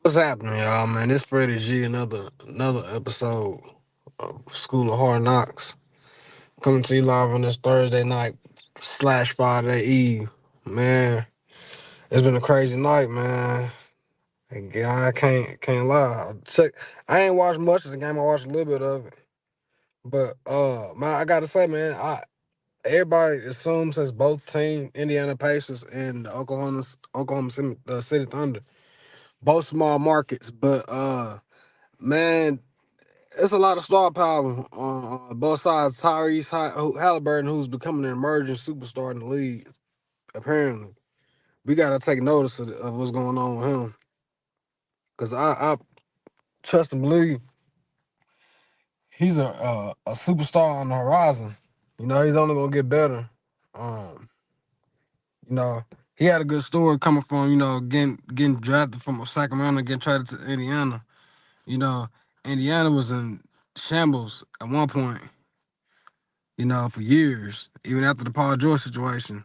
What's happening, y'all, man? This Freddie G, another episode of School of Hard Knocks. Coming to you live on this Thursday night slash Friday Eve. Man, it's been a crazy night, man. And yeah, I can't lie. I ain't watched much of the game, I watched a little bit of it. But man, I gotta say, man, everybody assumes as both team, Indiana Pacers and the Oklahoma City Thunder, both small markets, but man, it's a lot of star power on both sides. Halliburton, who's becoming an emerging superstar in the league, apparently. We got to take notice of what's going on with him. Because I trust and believe he's a superstar on the horizon. You know, he's only going to get better. Um, you know, he had a good story coming from, getting drafted from Sacramento and getting traded to Indiana. You know, Indiana was in shambles at one point, for years, even after the Paul George situation.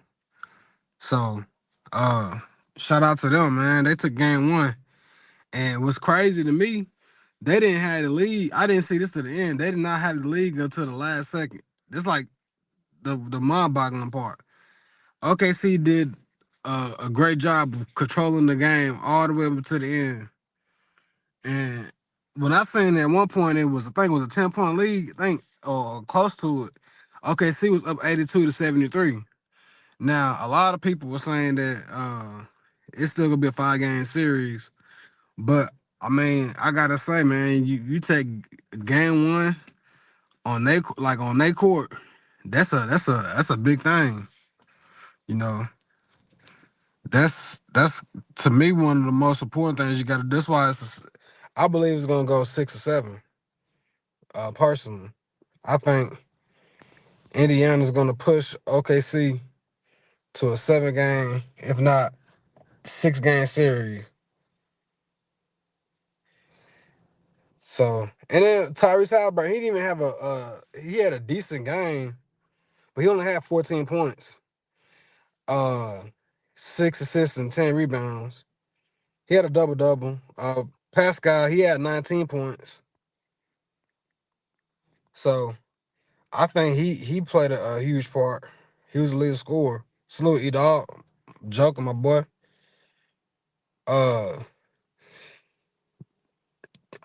So, uh, shout out to them, man. They took game one. And what's crazy to me, they didn't have the lead. I didn't see this to the end. They did not have the lead until the last second. This like the mind-boggling part. OKC did a great job of controlling the game all the way up to the end. And when I seen at one point I think it was a 10-point lead, I think, or close to it. OKC was up 82-73. Now, a lot of people were saying that it's still gonna be a 5-game series, but I mean, I gotta say, man, you take game one on their court, that's a big thing. You know, that's to me one of the most important things you got to. That's why I believe it's gonna go 6 or 7. Personally, I think Indiana's gonna push OKC to a 7-game, if not 6-game series. So, and then Tyrese Halliburton, he didn't even have he had a decent game, but he only had 14 points, uh, 6 assists and 10 rebounds. He had a double double. Pascal, he had 19 points. So I think he played a huge part. He was the lead scorer. Salute E-Dog, Joker, my boy. Uh,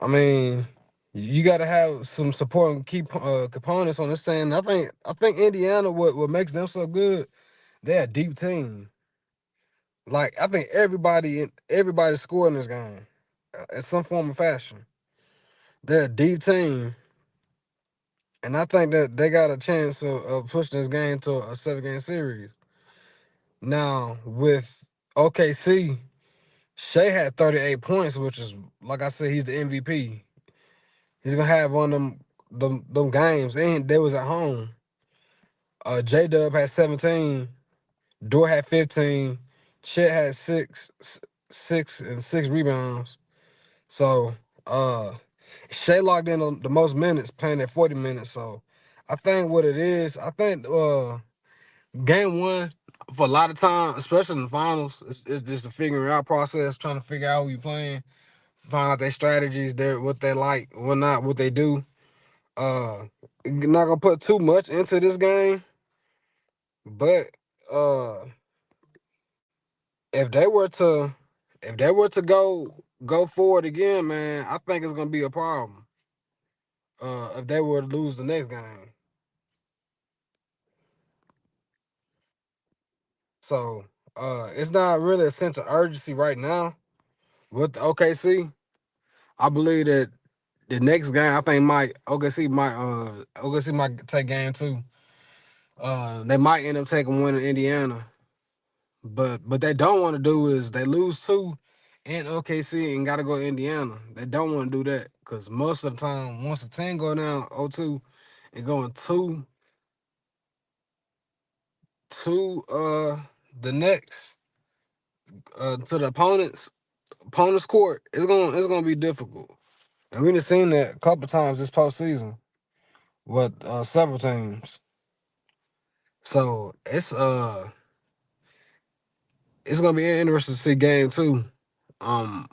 I mean, you got to have some supporting key components on this team. I think Indiana, what makes them so good, they're a deep team. Like I think everybody scored in this game, in some form or fashion. They're a deep team, and I think that they got a chance of pushing this game to a 7-game series. Now with OKC, Shea had 38 points, which is, like I said, he's the MVP. He's gonna have one of them games, and they was at home. J Dub had 17. Dort had 15. Chet had six and 6 rebounds. So Shea logged in on the most minutes, playing at 40 minutes. So I think what it is, I think game one for a lot of time, especially in the finals, it's just a figuring out process, trying to figure out who you playing, find out their strategies, what they like, what not, what they do. Not gonna put too much into this game, but uh if they were to go forward again, man, I think it's gonna be a problem. If they were to lose the next game. So it's not really a sense of urgency right now with the OKC. I believe that the next game, I think might OKC might take game 2. They might end up taking one in Indiana. But what they don't want to do is they lose 2 in OKC and gotta go to Indiana. They don't want to do that because most of the time, once the team go down 0-2 and going to the next to the opponent's court, it's gonna be difficult. And we done seen that a couple times this postseason with several teams. So it's gonna be interesting to see game 2. Um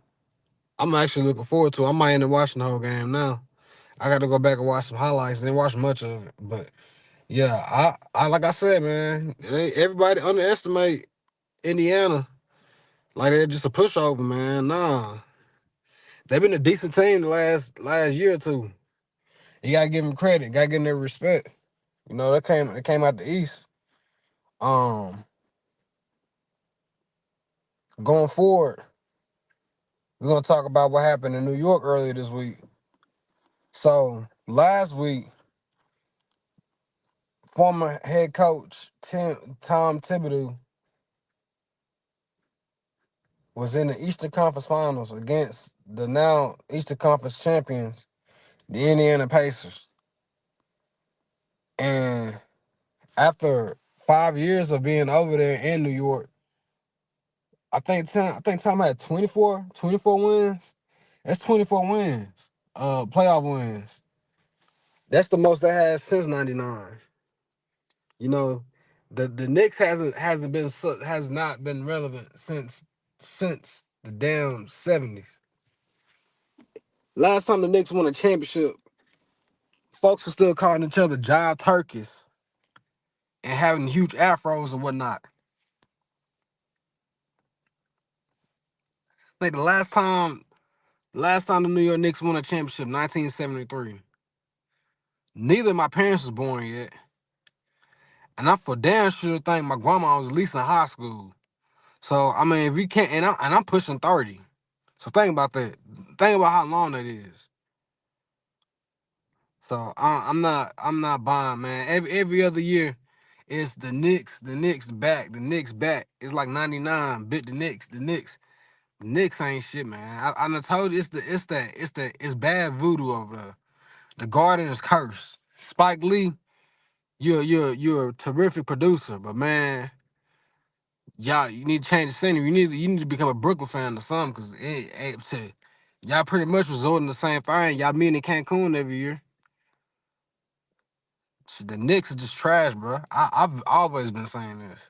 I'm actually looking forward to it. I might end up watching the whole game now. I got to go back and watch some highlights. Didn't watch much of it, but yeah, I like I said, man, everybody underestimate Indiana. Like they're just a pushover, man. Nah, they've been a decent team the last year or two. You gotta give them credit. Gotta give them their respect. You know, they came out the East. Um, Going forward, we're gonna talk about what happened in New York earlier this week. So last week, former head coach Tom Thibodeau was in the Eastern Conference Finals against the now Eastern Conference champions, the Indiana Pacers. And after 5 years of being over there in New York, I think Tom had 24 wins. That's 24 wins. Playoff wins. That's the most they had since '99. You know, the Knicks has not been relevant since the damn '70s. Last time the Knicks won a championship, folks were still calling each other jive turkeys and having huge afros and whatnot. Like the last time the New York Knicks won a championship, 1973. Neither of my parents was born yet, and I for damn sure think my grandma was at least in high school. So I mean, if you can't, and I'm pushing 30. So think about that. Think about how long that is. So I'm not buying, man. Every other year, it's the Knicks back, the Knicks back. It's like '99, bit the Knicks ain't shit, man. I done told you it's bad voodoo over there. The Garden is cursed. Spike Lee, you're a terrific producer, but man, y'all you need to change the scenery. You need to become a Brooklyn fan or something, cause it ain't to y'all pretty much resorting to the same thing. Y'all meet in Cancun every year. Shit, the Knicks are just trash, bro. I've always been saying this.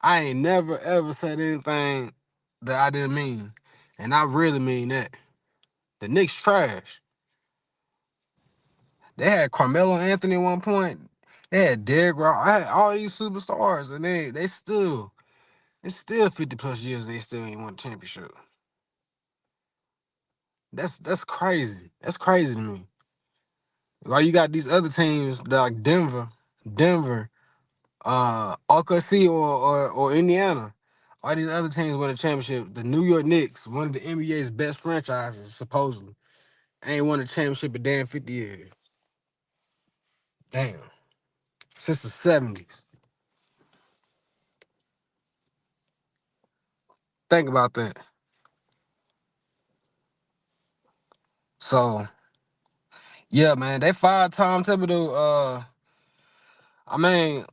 I ain't never ever said anything that I didn't mean, and I really mean that. The Knicks trash. They had Carmelo Anthony at one point. They had Derrick Rose. I had all these superstars, and it's still 50 plus years. They still ain't won a championship. That's crazy. That's crazy to me. While you got these other teams that like Denver, OKC or Indiana. All these other teams win a championship. The New York Knicks, one of the NBA's best franchises, supposedly, ain't won a championship in damn 50 years. Damn. Since the '70s. Think about that. So, yeah, man, they fired Tom Thibodeau. I mean,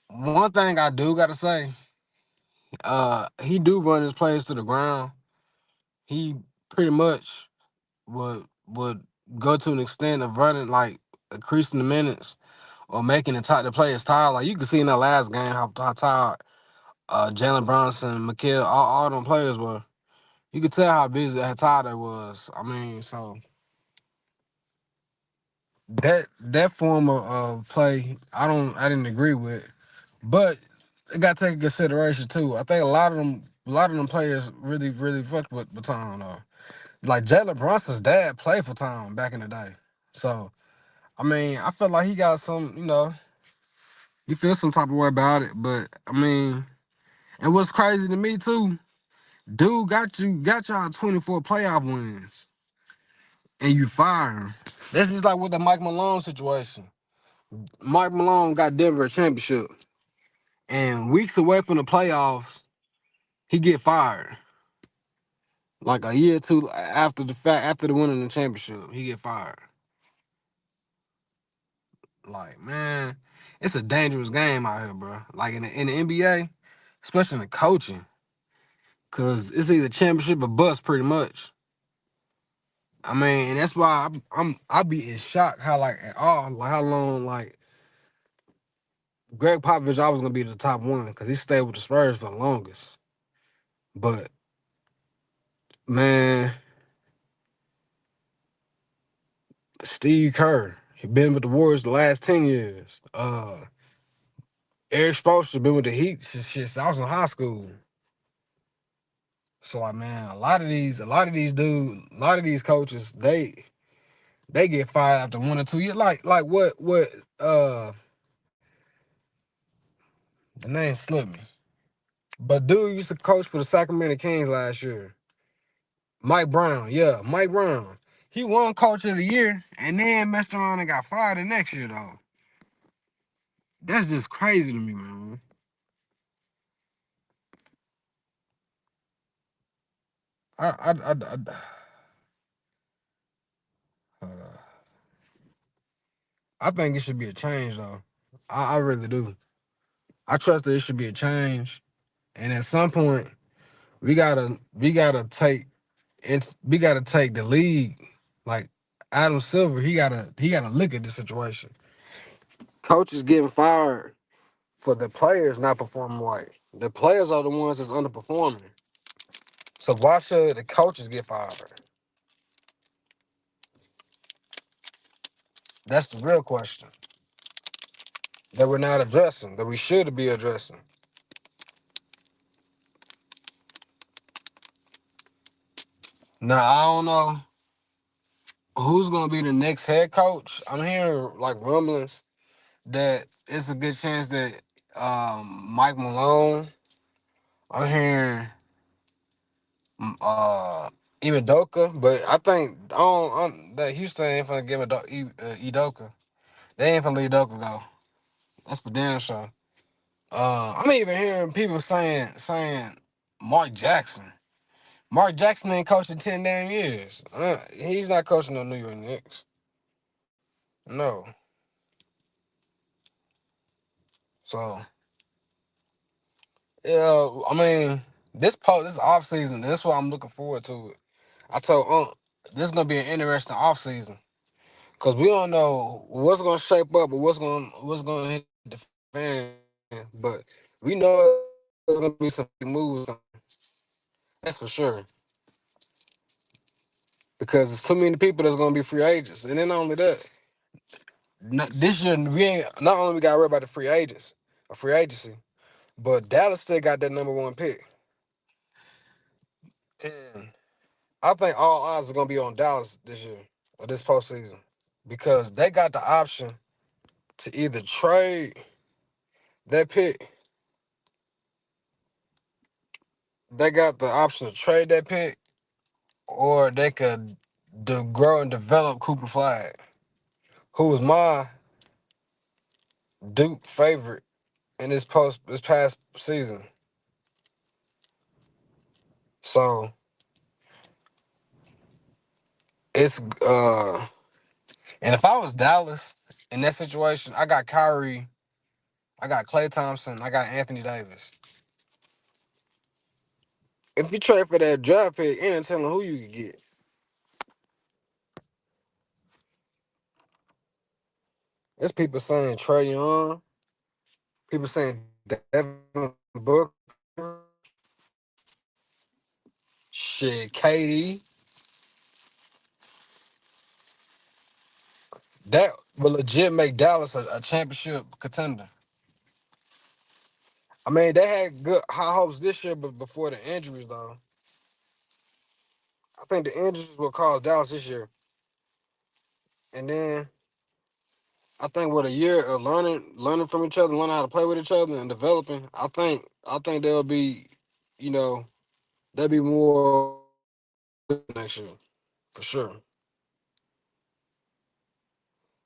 one thing I do gotta say, he do run his plays to the ground. He pretty much would go to an extent of running like increasing the minutes or making the players tired. Like you can see in that last game how tired Jalen Brunson, McKill, all them players were. You could tell how busy, how tired they was. I mean, so that form of play, I didn't agree with, but it got to take into consideration too. I think a lot of them players really fucked with Tom though. Like Jalen Brunson's dad played for Tom back in the day, so I mean, I feel like he got some, you feel some type of way about it. But I mean, and what's crazy to me too, dude got y'all 24 playoff wins, and you fire him. That's just like with the Mike Malone situation. Mike Malone got Denver a championship, and weeks away from the playoffs, he get fired. Like a year or two after the winning the championship, he get fired. Like man, it's a dangerous game out here, bro. Like in the NBA, especially in the coaching. Cause it's either championship or bust, pretty much. I mean, and that's why I be in shock how like at all like how long like Greg Popovich always gonna be the top one because he stayed with the Spurs for the longest. But Man, Steve Kerr. He been with the Warriors the last 10 years. Eric Spoelstra been with the Heat since I was in high school. So like, man, a lot of these coaches, they get fired after 1 or 2 years. Like what the name slipped me. But dude used to coach for the Sacramento Kings last year. Mike Brown, yeah, Mike Brown. He won Coach of the Year and then messed around and got fired the next year though. That's just crazy to me, man. I uh, I think it should be a change though. I really do. I trust that it should be a change, and at some point we gotta take the league. Like Adam Silver, he gotta look at the situation. Coaches getting fired for the players not performing right. The players are the ones that's underperforming. So why should the coaches get fired? That's the real question that we're not addressing, that we should be addressing. Now I don't know who's gonna be the next head coach. I'm hearing like rumblings that it's a good chance that Mike Malone. I'm hearing even Doka, but that Houston ain't finna give Udoka. They ain't finna let Udoka go. That's for damn sure. I'm even hearing people saying Mark Jackson. Mark Jackson ain't coaching 10 damn years. He's not coaching the New York Knicks. No. So yeah, I mean this off season. This is what I'm looking forward to. I told this is gonna be an interesting off season because we don't know what's gonna shape up or what's gonna hit the fan. But we know there's gonna be some big moves. That's for sure. Because there's too many people that's gonna be free agents, and then not only that, this year we ain't not only we got to worry about the free agents, a free agency, but Dallas still got that number 1 pick, and I think all odds are gonna be on Dallas this year or this postseason because they got the option to either trade that pick, they got the option to trade that pick, or they could grow and develop Cooper Flag, who was my Duke favorite in this past season. So it's and if I was Dallas in that situation, I got Kyrie, I got Klay Thompson, I got Anthony Davis. If you trade for that draft pick, ain't telling who you could get. There's people saying Trey Young, people saying Devin Booker, shit, KD. That will legit make Dallas a championship contender. I mean, they had good high hopes this year, but before the injuries, though, I think the injuries will cause Dallas this year. And then I think with a year of learning from each other, learning how to play with each other, and developing, I think they'll be, you know, they'll be more next year for sure.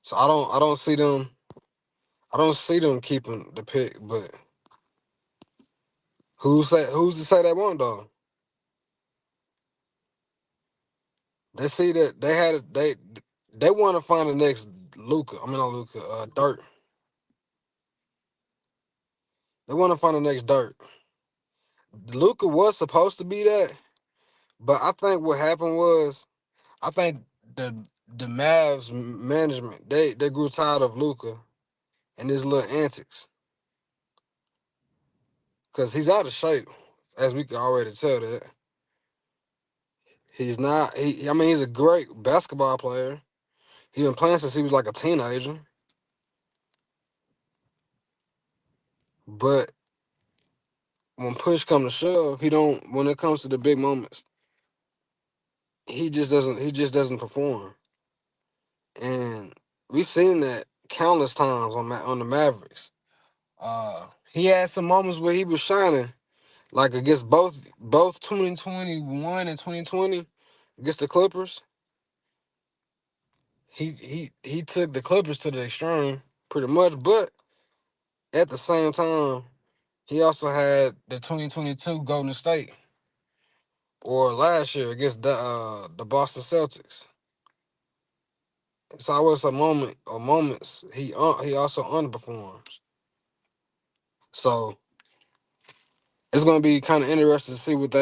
So I don't see them keeping the pick, but who's to say they won't though? They see that they had it. They want to find the next Luca. I mean not Luca. Dirt. They want to find the next Dirt. Luca was supposed to be that, but I think what happened was I think the the Mavs management they grew tired of Luca and his little antics because he's out of shape, as we can already tell that. He's not. I mean, he's a great basketball player. He been playing since he was like a teenager. But when push comes to shove, he don't. When it comes to the big moments, he just doesn't. He just doesn't perform. And we've seen that countless times on the Mavericks. He had some moments where he was shining, like against both 2021 and 2020 against the Clippers. He took the Clippers to the extreme pretty much, but at the same time, he also had the 2022 Golden State or last year against the Boston Celtics. It's always a moment or moments he also underperforms. So it's gonna be kind of interesting to see what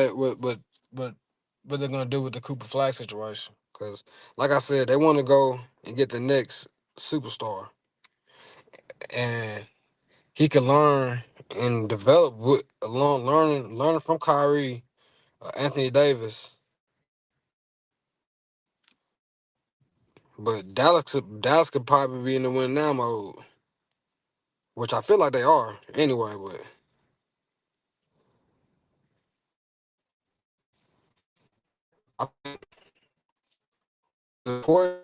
what they're gonna do with the Cooper Flag situation. Cause like I said, they want to go and get the next superstar, and he can learn and develop with along learning from Kyrie, Anthony Davis. But Dallas could probably be in the win now mode, which I feel like they are anyway. But I think the important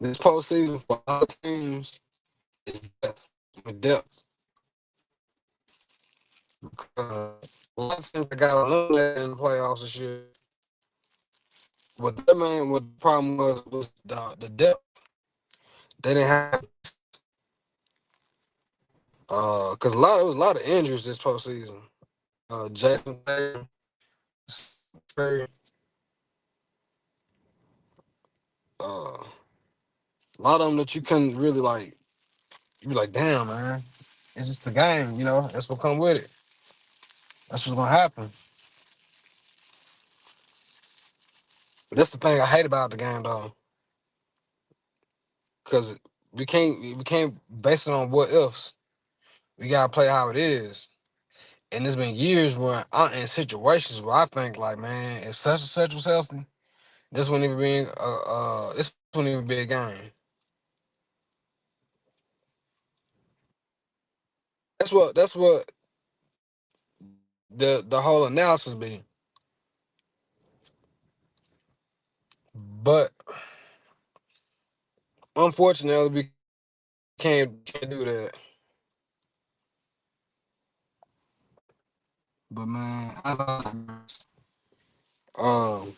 this postseason for other teams is depth. With depth. A lot of teams that got eliminated in the playoffs this year. What the problem was the depth. They didn't have because it was a lot of injuries this postseason. Jason Tatum, Curry, a lot of them that you couldn't really like. You be like, damn man, it's just the game, you know. That's what come with it. That's what's gonna happen. But that's the thing I hate about the game though, because we can't base it on what ifs. We gotta play how it is. And there's been years where I'm in situations where I think like, man, if such and such was healthy, this wouldn't even be a game. That's what the whole analysis be. But unfortunately, we can't do that. But man, um,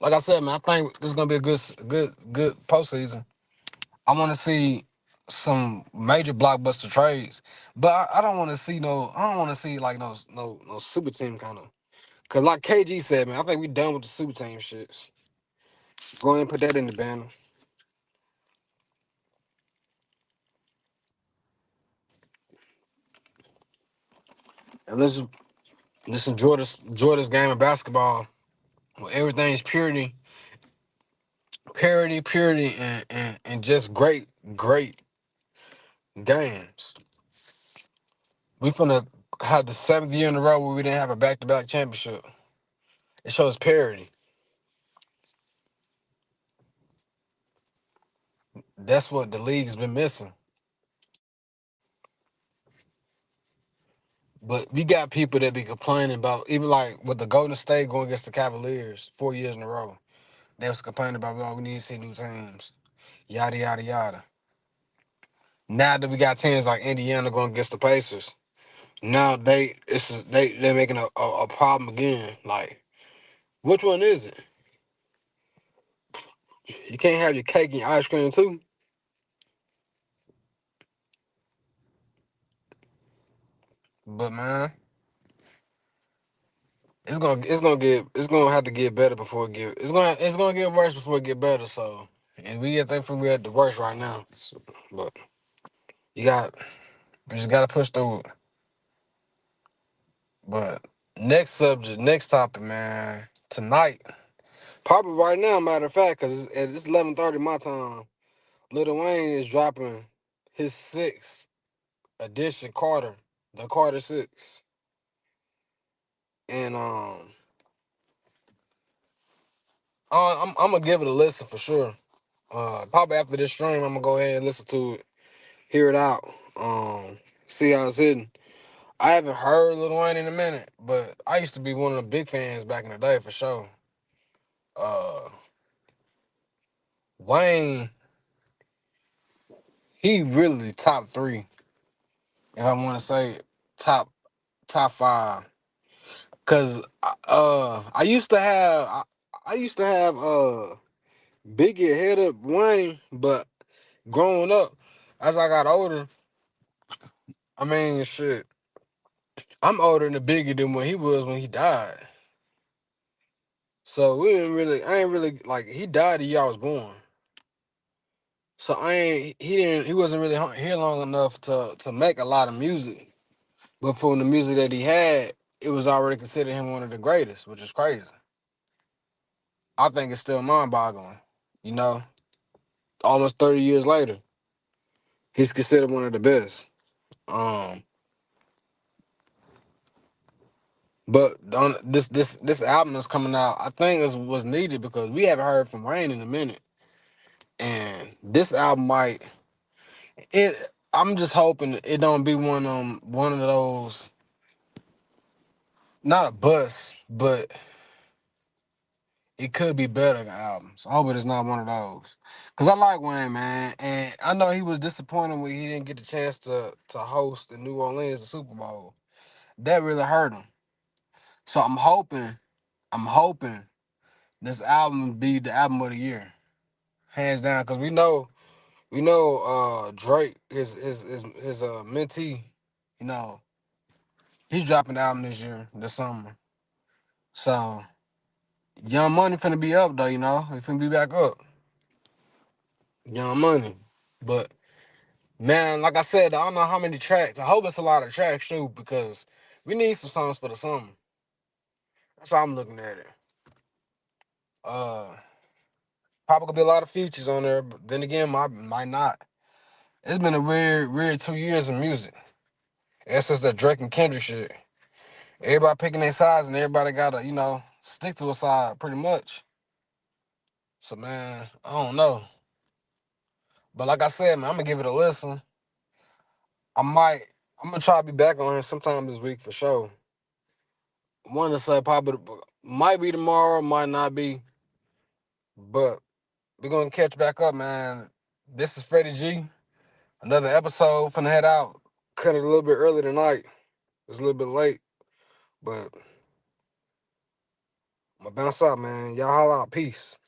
like I said, man, I think this is gonna be a good postseason. I want to see some major blockbuster trades, but I don't want to see no. I don't want to see like no super team kind of. Cause like KG said, man, I think we done with the super team shits. Go ahead and put that in the banner, and let's enjoy this game of basketball. Where everything's purity, and just great games. We finna have the seventh year in a row where we didn't have a back-to-back championship. It shows parity. That's what the league's been missing. But we got people that be complaining about, even like with the Golden State going against the Cavaliers 4 years in a row. They was complaining about, oh, we need to see new teams, yada yada yada. Now that we got teams like Indiana going against the Pacers, now they're making a problem again. Like, which one is it? You can't have your cake and your ice cream too. But man, it's gonna have to get better before it's gonna get worse before it get better. So, and I think we're at the worst right now. So, but you got we just gotta push through it. But next topic, man. Tonight, probably right now, matter of fact, because it's 11:30 my time. Lil Wayne is dropping his sixth edition Carter, the Carter Six, and I'm gonna give it a listen for sure. Probably after this stream, I'm gonna go ahead and listen to it, hear it out, see how it's hitting. I haven't heard Lil Wayne in a minute, but I used to be one of the big fans back in the day for sure. Uh, Wayne, he really top three. If I want to say top top five, cause I used to have I used to have Biggie ahead of Wayne, but growing up, as I got older, I mean shit, I'm older than Biggie than when he was when he died. So I ain't really like he died the year I was born. So he wasn't really here long enough to make a lot of music. But from the music that he had, it was already considered him one of the greatest, which is crazy. I think it's still mind-boggling. You know, almost 30 years later, he's considered one of the best. Um, but on this album that's coming out, I think was needed because we haven't heard from Wayne in a minute, and this album might it. I'm just hoping it don't be one of those, not a bust, but it could be better albums. I hope it's not one of those. Cause I like Wayne, man, and I know he was disappointed when he didn't get the chance to host in New Orleans the Super Bowl. That really hurt him. So I'm hoping this album be the album of the year, hands down. Cause we know Drake his mentee, you know, he's dropping the album this summer. So Young Money finna be up though, you know, he finna be back up. Young Money, but. Man, like I said, I don't know how many tracks. I hope it's a lot of tracks too, because we need some songs for the summer. That's how I'm looking at it. Uh, Probably gonna be a lot of features on there, but then again, might not. It's been a weird 2 years of music. It's just that Drake and Kendrick shit. Everybody picking their sides, and everybody gotta, stick to a side pretty much. So man, I don't know. But like I said, man, I'm gonna give it a listen. I might, I'm gonna try to be back on here sometime this week for sure. Want to say probably might be tomorrow, might not be, but we're gonna catch back up, man. This is Freddie G. Another episode. Finna head out. Cut it a little bit early tonight. It's a little bit late, but I'm gonna bounce out, man. Y'all holla out. Peace.